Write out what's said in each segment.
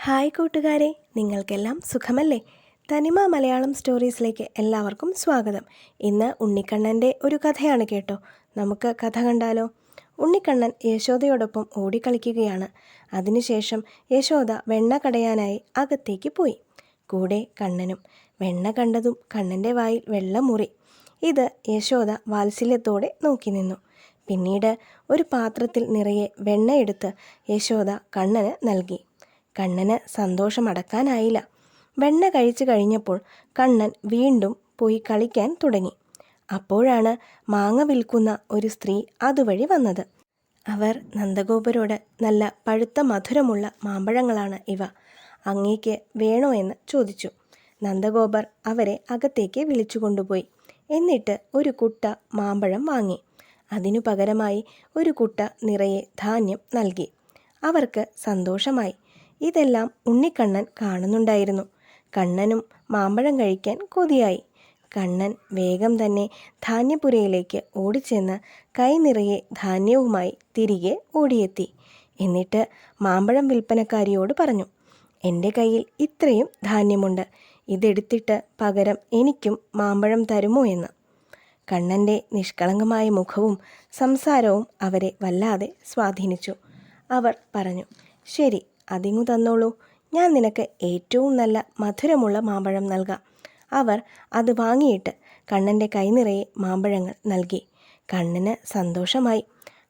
Hi കൂട്ടുകാരെ, നിങ്ങൾക്കെല്ലാം സുഖമല്ലേ? തനിമ മലയാളം സ്റ്റോറീസിലേക്ക് എല്ലാവർക്കും സ്വാഗതം. ഇന്ന് ഉണ്ണിക്കണ്ണൻ്റെ ഒരു കഥയാണ് കേട്ടോ. നമുക്ക് കഥ കണ്ടാലോ? ഉണ്ണിക്കണ്ണൻ യശോദയോടൊപ്പം ഓടിക്കളിക്കുകയാണ്. അതിനുശേഷം യശോദ വെണ്ണ കടയാനായി അകത്തേക്ക് പോയി. കൂടെ കണ്ണനും. വെണ്ണ കണ്ടതും കണ്ണൻ്റെ വായിൽ വെള്ളമുറി. ഇത് യശോദ വാത്സല്യത്തോടെ നോക്കി നിന്നു. പിന്നീട് ഒരു പാത്രത്തിൽ നിറയെ വെണ്ണയെടുത്ത് യശോദ കണ്ണന് നൽകി. കണ്ണന് സന്തോഷമടക്കാനായില്ല. വെണ്ണ കഴിച്ചു കഴിഞ്ഞപ്പോൾ കണ്ണൻ വീണ്ടും പോയി കളിക്കാൻ തുടങ്ങി. അപ്പോഴാണ് മാങ്ങ വിൽക്കുന്ന ഒരു സ്ത്രീ അതുവഴി വന്നത്. അവർ നന്ദഗോപരോട് നല്ല പഴുത്ത മധുരമുള്ള മാമ്പഴങ്ങളാണ് ഇവ, അങ്ങേക്ക് വേണോ എന്ന് ചോദിച്ചു. നന്ദഗോപർ അവരെ അകത്തേക്ക് വിളിച്ചു കൊണ്ടുപോയി. എന്നിട്ട് ഒരു കുട്ട മാമ്പഴം വാങ്ങി. അതിനു പകരമായി ഒരു കുട്ട നിറയെ ധാന്യം നൽകി. അവർക്ക് സന്തോഷമായി. ഇതെല്ലാം ഉണ്ണിക്കണ്ണൻ കാണുന്നുണ്ടായിരുന്നു. കണ്ണനും മാമ്പഴം കഴിക്കാൻ കൊതിയായി. കണ്ണൻ വേഗം തന്നെ ധാന്യപുരയിലേക്ക് ഓടിച്ചെന്ന് കൈ നിറയെ ധാന്യവുമായി തിരികെ ഓടിയെത്തി. എന്നിട്ട് മാമ്പഴം വിൽപ്പനക്കാരിയോട് പറഞ്ഞു, എൻ്റെ കയ്യിൽ ഇത്രയും ധാന്യമുണ്ട്, ഇതെടുത്തിട്ട് പകരം എനിക്കും മാമ്പഴം തരുമോ എന്ന്. കണ്ണൻ്റെ നിഷ്കളങ്കമായ മുഖവും സംസാരവും അവരെ വല്ലാതെ സ്വാധീനിച്ചു. അവർ പറഞ്ഞു, ശരി, അതിങ്ങു തന്നോളൂ, ഞാൻ നിനക്ക് ഏറ്റവും നല്ല മധുരമുള്ള മാമ്പഴം നൽകാം. അവർ അത് വാങ്ങിയിട്ട് കണ്ണൻ്റെ കൈ നിറയെ മാമ്പഴങ്ങൾ നൽകി. കണ്ണന് സന്തോഷമായി.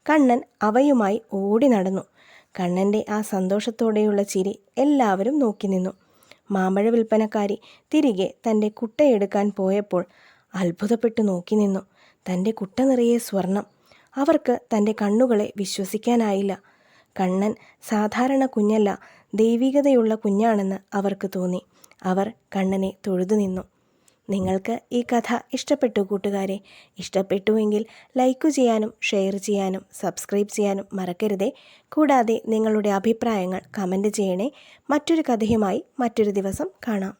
കണ്ണൻ അവയുമായി ഓടി നടന്നു. കണ്ണൻ്റെ ആ സന്തോഷത്തോടെയുള്ള ചിരി എല്ലാവരും നോക്കി നിന്നു. മാമ്പഴ വിൽപ്പനക്കാരി തിരികെ തൻ്റെ കുട്ടയെടുക്കാൻ പോയപ്പോൾ അത്ഭുതപ്പെട്ടു നോക്കി നിന്നു. തൻ്റെ കുട്ട നിറയെ സ്വർണം. അവർക്ക് തൻ്റെ കണ്ണുകളെ വിശ്വസിക്കാനായില്ല. കണ്ണൻ സാധാരണ കുഞ്ഞല്ല, ദൈവികതയുള്ള കുഞ്ഞാണെന്ന് അവർക്ക് തോന്നി. അവർ കണ്ണനെ തൊഴുതു നിന്നു. നിങ്ങൾക്ക് ഈ കഥ ഇഷ്ടപ്പെട്ടു കൂട്ടുകാരെ? ഇഷ്ടപ്പെട്ടുവെങ്കിൽ ലൈക്ക് ചെയ്യാനും ഷെയർ ചെയ്യാനും സബ്സ്ക്രൈബ് ചെയ്യാനും മറക്കരുതേ. കൂടാതെ നിങ്ങളുടെ അഭിപ്രായങ്ങൾ കമൻറ്റ് ചെയ്യണേ. മറ്റൊരു കഥയുമായി മറ്റൊരു ദിവസം കാണാം.